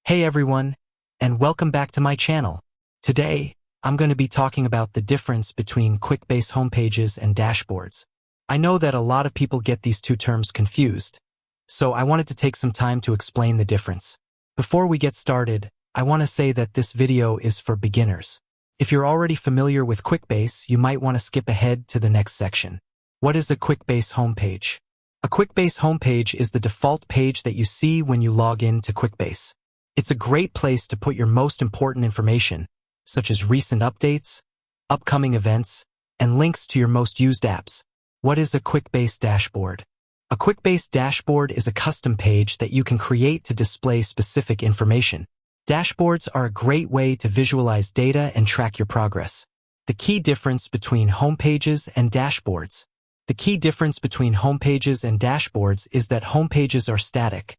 Hey everyone, and welcome back to my channel. Today, I'm going to be talking about the difference between Quickbase homepages and dashboards. I know that a lot of people get these two terms confused, so I wanted to take some time to explain the difference. Before we get started, I want to say that this video is for beginners. If you're already familiar with Quickbase, you might want to skip ahead to the next section. What is a Quickbase homepage? A Quickbase homepage is the default page that you see when you log in to Quickbase. It's a great place to put your most important information, such as recent updates, upcoming events, and links to your most used apps. What is a Quickbase dashboard? A Quickbase dashboard is a custom page that you can create to display specific information. Dashboards are a great way to visualize data and track your progress. The key difference between homepages and dashboards. The key difference between homepages and dashboards is that homepages are static,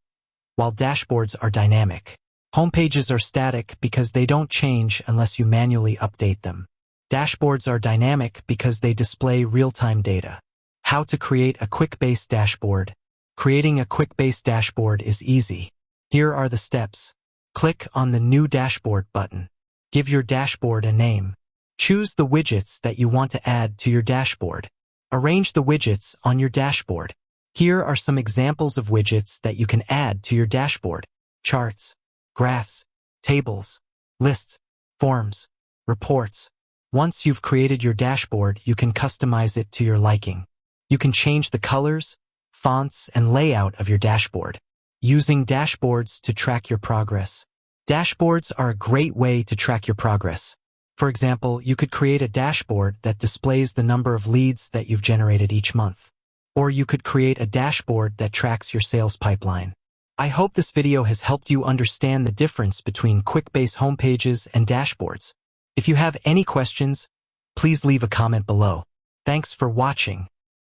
while dashboards are dynamic. Homepages are static because they don't change unless you manually update them. Dashboards are dynamic because they display real-time data. How to create a Quickbase dashboard? Creating a Quickbase dashboard is easy. Here are the steps. Click on the New Dashboard button. Give your dashboard a name. Choose the widgets that you want to add to your dashboard. Arrange the widgets on your dashboard. Here are some examples of widgets that you can add to your dashboard. Charts, graphs, tables, lists, forms, reports. Once you've created your dashboard, you can customize it to your liking. You can change the colors, fonts, and layout of your dashboard. Using dashboards to track your progress. Dashboards are a great way to track your progress. For example, you could create a dashboard that displays the number of leads that you've generated each month. Or you could create a dashboard that tracks your sales pipeline. I hope this video has helped you understand the difference between Quickbase homepages and dashboards. If you have any questions, please leave a comment below. Thanks for watching.